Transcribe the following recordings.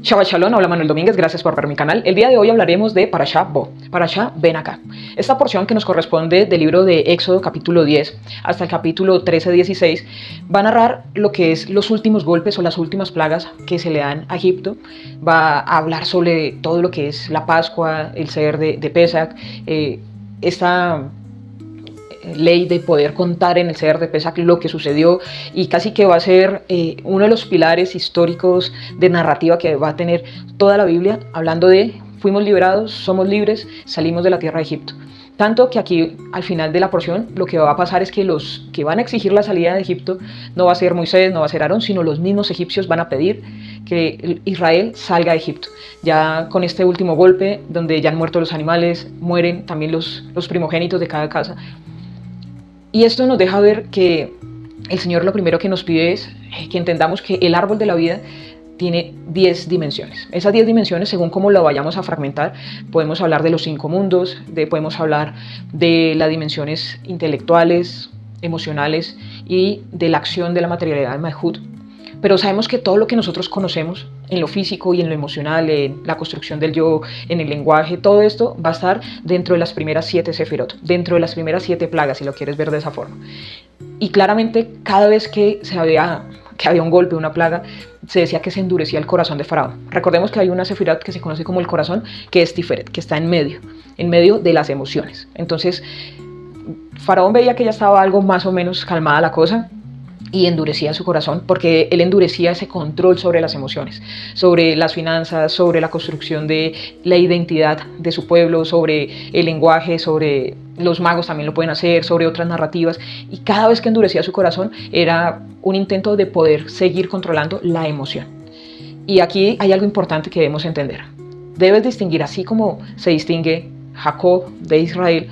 Shabbat Shalom, habla Manuel Domínguez, gracias por ver mi canal. El día de hoy hablaremos de Parashá Bo, Parashá Ven Acá. Esta porción que nos corresponde del libro de Éxodo capítulo 10 hasta el capítulo 13-16 va a narrar lo que es los últimos golpes o las últimas plagas que se le dan a Egipto. Va a hablar sobre todo lo que es la Pascua, el Seder de Pesach, esta ley de poder contar en el Seder de Pesach lo que sucedió, y casi que va a ser uno de los pilares históricos de narrativa que va a tener toda la Biblia, hablando de fuimos liberados, somos libres, salimos de la tierra de Egipto. Tanto que aquí al final de la porción lo que va a pasar es que los que van a exigir la salida de Egipto no va a ser Moisés, no va a ser Aarón, sino los mismos egipcios van a pedir que Israel salga de Egipto. Ya con este último golpe, donde ya han muerto los animales, mueren también los primogénitos de cada casa. Y esto nos deja ver que el Señor lo primero que nos pide es que entendamos que el árbol de la vida tiene 10 dimensiones. Esas 10 dimensiones, según cómo lo vayamos a fragmentar, podemos hablar de los 5 mundos, podemos hablar de las dimensiones intelectuales, emocionales y de la acción de la materialidad de Malhut. Pero sabemos que todo lo que nosotros conocemos en lo físico y en lo emocional, en la construcción del yo, en el lenguaje, todo esto va a estar dentro de las primeras 7 sefirot, dentro de las primeras 7 plagas, si lo quieres ver de esa forma. Y claramente cada vez que había un golpe, una plaga, se decía que se endurecía el corazón de Faraón. Recordemos que hay una sefirot que se conoce como el corazón, que es Tiferet, que está en medio de las emociones. Entonces, Faraón veía que ya estaba algo más o menos calmada la cosa, y endurecía su corazón, porque él endurecía ese control sobre las emociones, sobre las finanzas, sobre la construcción de la identidad de su pueblo, sobre el lenguaje, sobre los magos también lo pueden hacer, sobre otras narrativas, y cada vez que endurecía su corazón era un intento de poder seguir controlando la emoción. Y aquí hay algo importante que debemos entender. Debes distinguir, así como se distingue Jacob de Israel,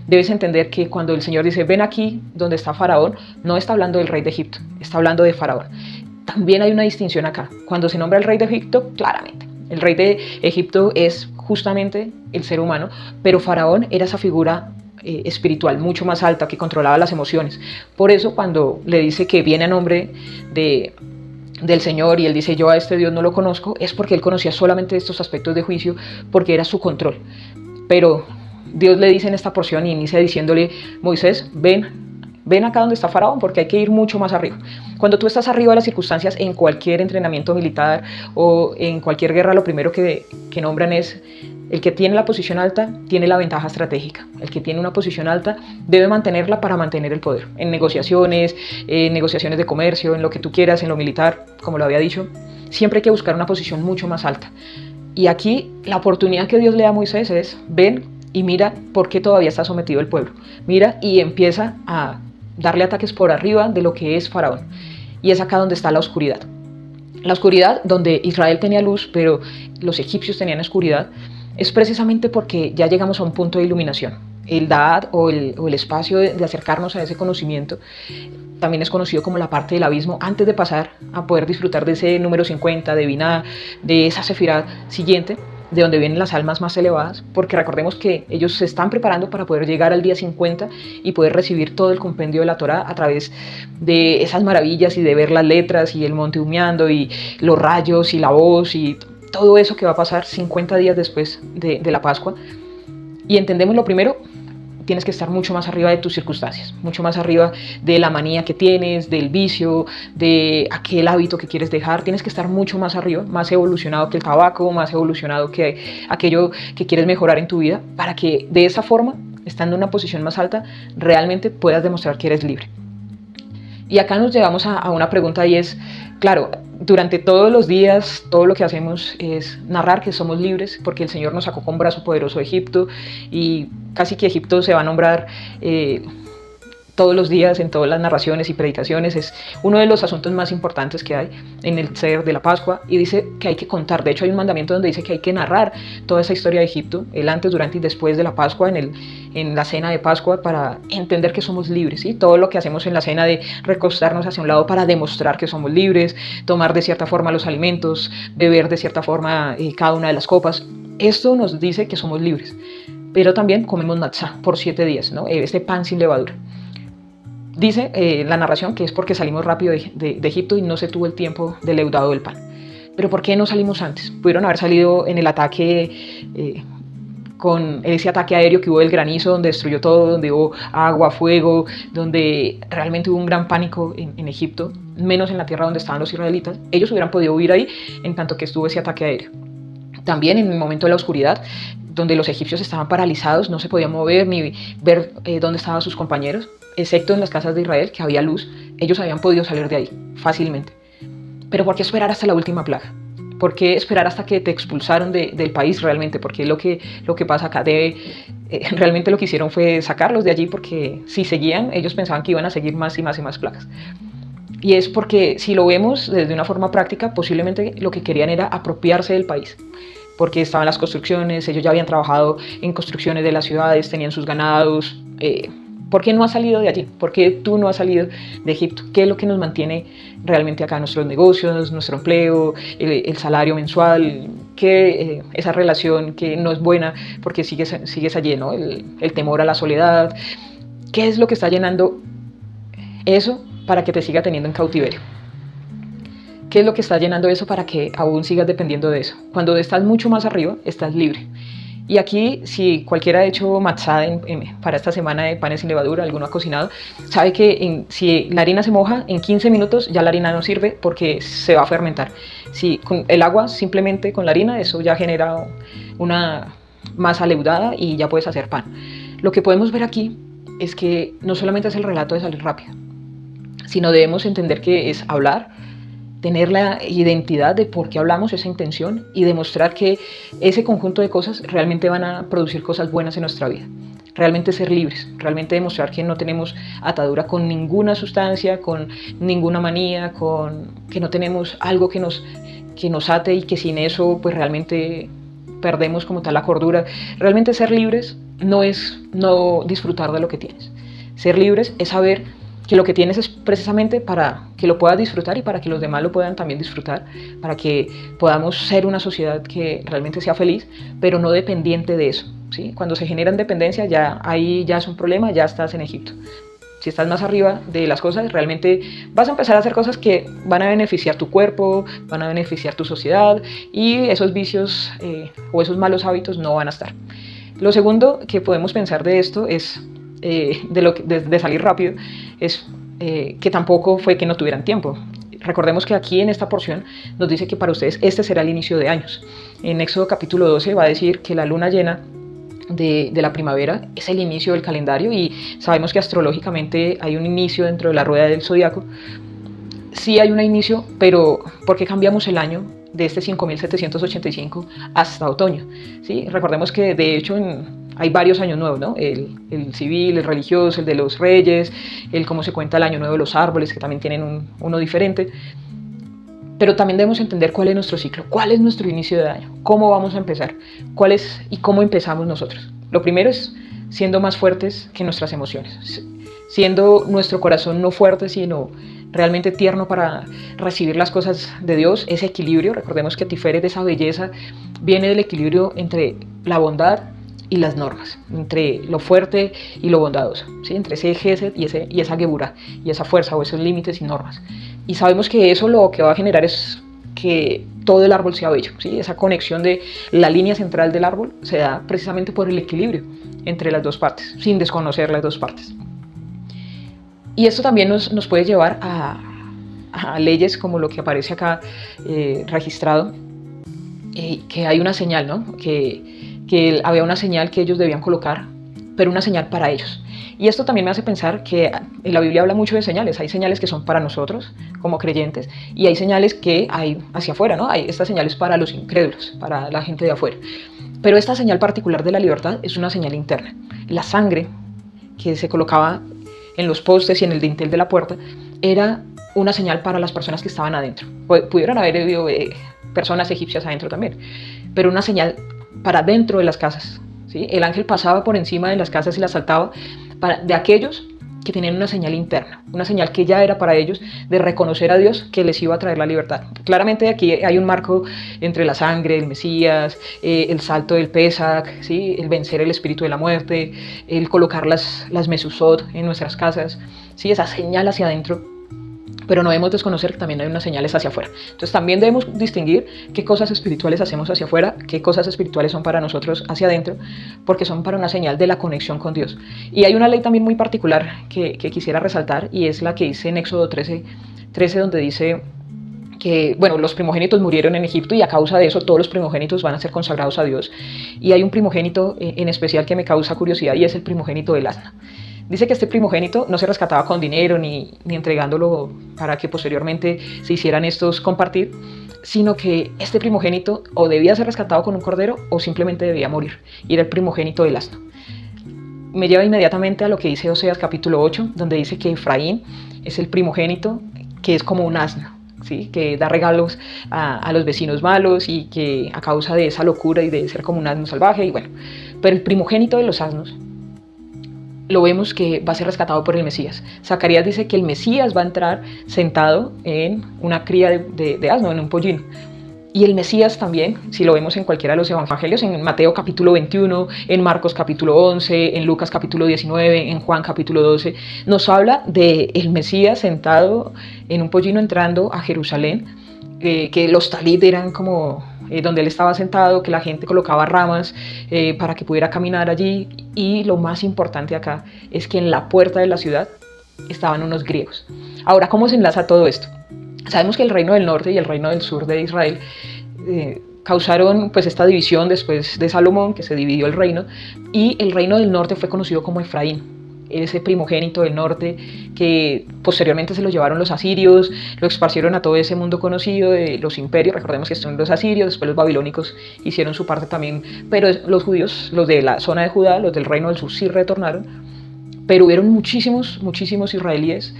debes entender que cuando el Señor dice ven aquí donde está Faraón, no está hablando del rey de Egipto, está hablando de Faraón. También hay una distinción acá. Cuando se nombra el rey de Egipto, claramente el rey de Egipto es justamente el ser humano, pero Faraón era esa figura espiritual mucho más alta que controlaba las emociones. Por eso cuando le dice que viene a nombre del Señor y él dice yo a este Dios no lo conozco, es porque él conocía solamente estos aspectos de juicio, porque era su control. Pero Dios le dice en esta porción y inicia diciéndole, Moisés, ven acá donde está Faraón, porque hay que ir mucho más arriba. Cuando tú estás arriba de las circunstancias en cualquier entrenamiento militar o en cualquier guerra, lo primero que nombran es el que tiene la posición alta tiene la ventaja estratégica. El que tiene una posición alta debe mantenerla para mantener el poder. En negociaciones de comercio, en lo que tú quieras, en lo militar, como lo había dicho, siempre hay que buscar una posición mucho más alta. Y aquí la oportunidad que Dios le da a Moisés es, ven y mira por qué todavía está sometido el pueblo. Mira y empieza a darle ataques por arriba de lo que es Faraón. Y es acá donde está la oscuridad. La oscuridad donde Israel tenía luz, pero los egipcios tenían oscuridad, es precisamente porque ya llegamos a un punto de iluminación. El Da'at o el espacio de acercarnos a ese conocimiento también es conocido como la parte del abismo, antes de pasar a poder disfrutar de ese número 50, de Binah, de esa sefirá siguiente, de donde vienen las almas más elevadas, porque recordemos que ellos se están preparando para poder llegar al día 50 y poder recibir todo el compendio de la Torá a través de esas maravillas y de ver las letras y el monte humeando y los rayos y la voz y todo eso que va a pasar 50 días después de la Pascua. Y entendemos lo primero, tienes que estar mucho más arriba de tus circunstancias, mucho más arriba de la manía que tienes, del vicio, de aquel hábito que quieres dejar. Tienes que estar mucho más arriba, más evolucionado que el tabaco, más evolucionado que aquello que quieres mejorar en tu vida, para que de esa forma, estando en una posición más alta, realmente puedas demostrar que eres libre. Y acá nos llevamos a una pregunta, y es, claro, durante todos los días, todo lo que hacemos es narrar que somos libres, porque el Señor nos sacó con brazo poderoso de Egipto, y casi que Egipto se va a nombrar todos los días en todas las narraciones y predicaciones. Es uno de los asuntos más importantes que hay en el Seder de la Pascua, y dice que hay que contar. De hecho hay un mandamiento donde dice que hay que narrar toda esa historia de Egipto, el antes, durante y después de la Pascua, en la cena de Pascua, para entender que somos libres, ¿sí? Todo lo que hacemos en la cena de recostarnos hacia un lado para demostrar que somos libres, tomar de cierta forma los alimentos, beber de cierta forma cada una de las copas, esto nos dice que somos libres. Pero también comemos matzá por 7 días, ¿no? Este pan sin levadura. Dice la narración que es porque salimos rápido de Egipto y no se tuvo el tiempo del leudado del pan. Pero ¿por qué no salimos antes? Pudieron haber salido en el ataque, con ese ataque aéreo que hubo del granizo, donde destruyó todo, donde hubo agua, fuego, donde realmente hubo un gran pánico en Egipto, menos en la tierra donde estaban los israelitas. Ellos hubieran podido huir ahí en tanto que estuvo ese ataque aéreo. También en el momento de la oscuridad, donde los egipcios estaban paralizados, no se podían mover ni ver dónde estaban sus compañeros, excepto en las casas de Israel, que había luz, ellos habían podido salir de ahí fácilmente. Pero ¿por qué esperar hasta la última plaga? ¿Por qué esperar hasta que te expulsaron del país realmente? Porque lo que pasa acá, realmente lo que hicieron fue sacarlos de allí, porque si seguían, ellos pensaban que iban a seguir más y más y más plagas. Y es porque, si lo vemos desde una forma práctica, posiblemente lo que querían era apropiarse del país, porque estaban las construcciones, ellos ya habían trabajado en construcciones de las ciudades, tenían sus ganados. ¿Por qué no has salido de allí? ¿Por qué tú no has salido de Egipto? ¿Qué es lo que nos mantiene realmente acá? Nuestros negocios, nuestro empleo, el salario mensual, esa relación que no es buena porque sigues allí, ¿no? El temor a la soledad. ¿Qué es lo que está llenando eso para que te siga teniendo en cautiverio? ¿Qué es lo que está llenando eso para que aún sigas dependiendo de eso? Cuando estás mucho más arriba, estás libre. Y aquí, si cualquiera ha hecho matzá para esta semana de panes sin levadura, alguno ha cocinado, sabe que si la harina se moja, en 15 minutos ya la harina no sirve porque se va a fermentar. Si con el agua, simplemente con la harina, eso ya genera una masa leudada y ya puedes hacer pan. Lo que podemos ver aquí es que no solamente es el relato de salir rápido, sino debemos entender que es hablar, tener la identidad de por qué hablamos, esa intención, y demostrar que ese conjunto de cosas realmente van a producir cosas buenas en nuestra vida. Realmente ser libres, realmente demostrar que no tenemos atadura con ninguna sustancia, con ninguna manía, que no tenemos algo que nos ate y que sin eso pues realmente perdemos como tal la cordura. Realmente ser libres no es no disfrutar de lo que tienes. Ser libres es saber que lo que tienes es precisamente para que lo puedas disfrutar y para que los demás lo puedan también disfrutar, para que podamos ser una sociedad que realmente sea feliz, pero no dependiente de eso, ¿sí? Cuando se genera dependencia, ahí ya es un problema, ya estás en Egipto. Si estás más arriba de las cosas, realmente vas a empezar a hacer cosas que van a beneficiar tu cuerpo, van a beneficiar tu sociedad, y esos vicios o esos malos hábitos no van a estar. Lo segundo que podemos pensar de esto es de salir rápido, es que tampoco fue que no tuvieran tiempo. Recordemos que aquí en esta porción nos dice que para ustedes este será el inicio de años. En Éxodo capítulo 12 va a decir que la luna llena de la primavera es el inicio del calendario, y sabemos que astrológicamente hay un inicio dentro de la rueda del zodiaco. Sí hay un inicio, pero ¿por qué cambiamos el año de este 5785 hasta otoño? ¿Sí? Recordemos que de hecho hay varios años nuevos, ¿no? El civil, el religioso, el de los reyes, el cómo se cuenta el año nuevo de los árboles, que también tienen uno diferente. Pero también debemos entender cuál es nuestro ciclo, cuál es nuestro inicio de año, cómo vamos a empezar, cuál es y cómo empezamos nosotros. Lo primero es siendo más fuertes que nuestras emociones, siendo nuestro corazón no fuerte, sino realmente tierno para recibir las cosas de Dios, ese equilibrio. Recordemos que Tiferet, esa belleza, viene del equilibrio entre la bondad y las normas, entre lo fuerte y lo bondadoso, ¿sí? Entre ese Gesed y esa Geburah, y esa fuerza o esos límites y normas. Y sabemos que eso lo que va a generar es que todo el árbol sea bello, ¿sí? Esa conexión de la línea central del árbol se da precisamente por el equilibrio entre las dos partes, sin desconocer las dos partes. Y esto también nos puede llevar a leyes como lo que aparece acá registrado, que hay una señal, ¿no? Que había una señal que ellos debían colocar, pero una señal para ellos. Y esto también me hace pensar que en la Biblia habla mucho de señales. Hay señales que son para nosotros como creyentes, y hay señales que hay hacia afuera, ¿no? Hay estas señales para los incrédulos, para la gente de afuera. Pero esta señal particular de la libertad es una señal interna. La sangre que se colocaba en los postes y en el dintel de la puerta era una señal para las personas que estaban adentro. Pudieron haber habido personas egipcias adentro también, pero una señal para dentro de las casas, ¿sí? El ángel pasaba por encima de las casas y las saltaba de aquellos que tenían una señal interna, una señal que ya era para ellos de reconocer a Dios, que les iba a traer la libertad. Claramente aquí hay un marco entre la sangre, el Mesías, el salto del Pesach, ¿sí? El vencer el espíritu de la muerte, el colocar las mezuzot en nuestras casas, ¿sí? Esa señal hacia adentro pero no debemos desconocer que también hay unas señales hacia afuera. Entonces también debemos distinguir qué cosas espirituales hacemos hacia afuera, qué cosas espirituales son para nosotros hacia adentro, porque son para una señal de la conexión con Dios. Y hay una ley también muy particular que quisiera resaltar, y es la que dice en Éxodo 13, donde dice que, bueno, los primogénitos murieron en Egipto y a causa de eso todos los primogénitos van a ser consagrados a Dios. Y hay un primogénito en especial que me causa curiosidad, y es el primogénito del asno. Dice que este primogénito no se rescataba con dinero ni entregándolo para que posteriormente se hicieran estos compartir, sino que este primogénito o debía ser rescatado con un cordero o simplemente debía morir, y era el primogénito del asno. Me lleva inmediatamente a lo que dice Oseas capítulo 8, donde dice que Efraín es el primogénito que es como un asno, ¿sí? Que da regalos a los vecinos malos y que a causa de esa locura y de ser como un asno salvaje, y bueno, pero el primogénito de los asnos lo vemos que va a ser rescatado por el Mesías. Zacarías dice que el Mesías va a entrar sentado en una cría de asno, en un pollino. Y el Mesías también, si lo vemos en cualquiera de los evangelios, en Mateo capítulo 21, en Marcos capítulo 11, en Lucas capítulo 19, en Juan capítulo 12, nos habla del Mesías sentado en un pollino entrando a Jerusalén, que los talit eran como donde él estaba sentado, que la gente colocaba ramas para que pudiera caminar allí, y lo más importante acá es que en la puerta de la ciudad estaban unos griegos. Ahora, ¿cómo se enlaza todo esto? Sabemos que el reino del norte y el reino del sur de Israel causaron pues esta división después de Salomón, que se dividió el reino, y el reino del norte fue conocido como Efraín, ese primogénito del norte que posteriormente se lo llevaron los asirios, lo esparcieron a todo ese mundo conocido de los imperios. Recordemos que son los asirios, después los babilónicos hicieron su parte también, pero los judíos, los de la zona de Judá, los del reino del sur sí retornaron, pero hubieron muchísimos israelíes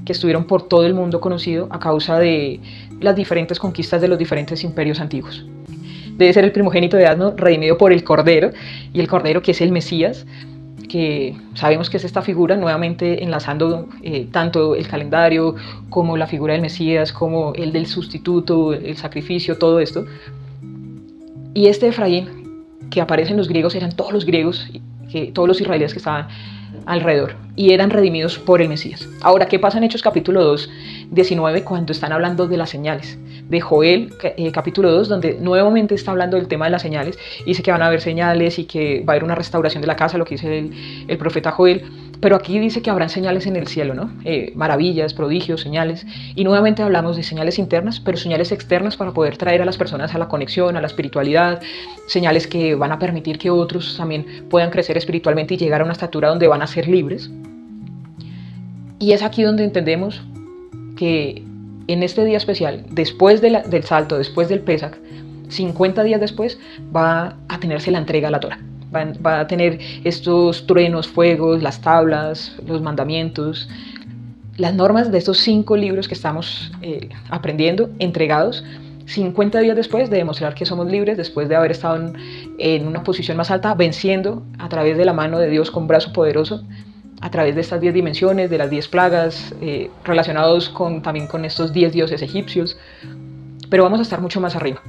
que estuvieron por todo el mundo conocido a causa de las diferentes conquistas de los diferentes imperios antiguos. Debe ser el primogénito de asno redimido por el Cordero, y el Cordero que es el Mesías, que sabemos que es esta figura, nuevamente enlazando tanto el calendario como la figura del Mesías, como el del sustituto, el sacrificio, todo esto. Y este Efraín que aparece en los griegos eran todos los griegos, todos los israelíes que estaban alrededor, y eran redimidos por el Mesías. Ahora, ¿qué pasa en Hechos capítulo 2, 19, cuando están hablando de las señales? De Joel capítulo 2, donde nuevamente está hablando del tema de las señales, y dice que van a haber señales y que va a haber una restauración de la casa, lo que dice el profeta Joel, pero aquí dice que habrán señales en el cielo, ¿no? Maravillas, prodigios, señales, y nuevamente hablamos de señales internas, pero señales externas para poder traer a las personas a la conexión, a la espiritualidad, señales que van a permitir que otros también puedan crecer espiritualmente y llegar a una estatura donde van a ser libres. Y es aquí donde entendemos que en este día especial, después del salto, después del Pesach, 50 días después, va a tenerse la entrega a la Torá. Va a tener estos truenos, fuegos, las tablas, los mandamientos, las normas de estos 5 libros que estamos aprendiendo, entregados 50 días después de demostrar que somos libres, después de haber estado en una posición más alta, venciendo a través de la mano de Dios con brazo poderoso, a través de estas 10 dimensiones, de las 10 plagas, relacionados también con estos 10 dioses egipcios, pero vamos a estar mucho más arriba.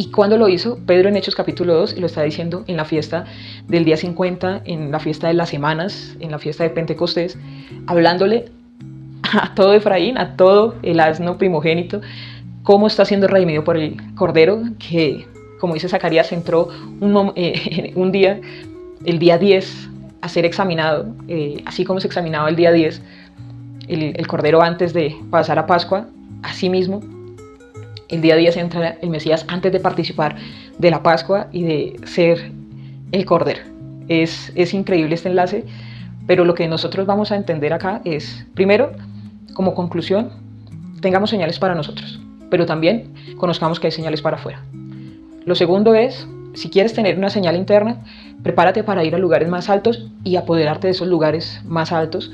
¿Y cuándo lo hizo? Pedro en Hechos capítulo 2 lo está diciendo en la fiesta del día 50, en la fiesta de las semanas, en la fiesta de Pentecostés, hablándole a todo Efraín, a todo el asno primogénito, cómo está siendo redimido por el Cordero, que, como dice Zacarías, entró un día, el día 10, a ser examinado, así como se examinaba el día 10, el Cordero antes de pasar a Pascua. Así mismo, el día 10 entra el Mesías antes de participar de la Pascua y de ser el Cordero. Es increíble este enlace, pero lo que nosotros vamos a entender acá es, primero, como conclusión, tengamos señales para nosotros, pero también conozcamos que hay señales para afuera. Lo segundo es, si quieres tener una señal interna, prepárate para ir a lugares más altos y apoderarte de esos lugares más altos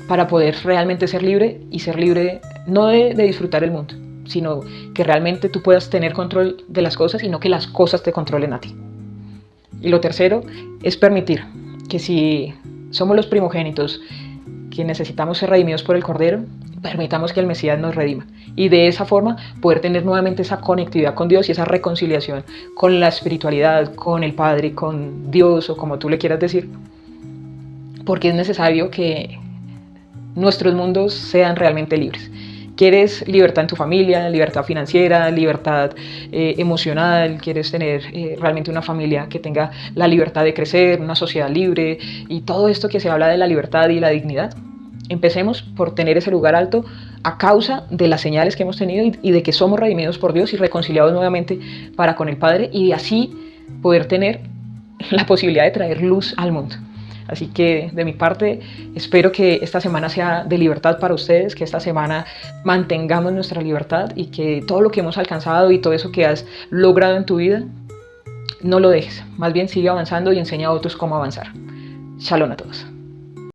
para poder realmente ser libre, y ser libre no de disfrutar el mundo, sino que realmente tú puedas tener control de las cosas y no que las cosas te controlen a ti. Y lo tercero es permitir que, si somos los primogénitos que necesitamos ser redimidos por el Cordero, permitamos que el Mesías nos redima, y de esa forma poder tener nuevamente esa conectividad con Dios y esa reconciliación con la espiritualidad, con el Padre, con Dios, o como tú le quieras decir, porque es necesario que nuestros mundos sean realmente libres. ¿Quieres libertad en tu familia, libertad financiera, libertad emocional? ¿Quieres tener realmente una familia que tenga la libertad de crecer, una sociedad libre y todo esto que se habla de la libertad y la dignidad? Empecemos por tener ese lugar alto a causa de las señales que hemos tenido y de que somos redimidos por Dios y reconciliados nuevamente para con el Padre, y así poder tener la posibilidad de traer luz al mundo. Así que de mi parte espero que esta semana sea de libertad para ustedes, que esta semana mantengamos nuestra libertad y que todo lo que hemos alcanzado y todo eso que has logrado en tu vida no lo dejes, más bien sigue avanzando y enseña a otros cómo avanzar. Shalom a todos.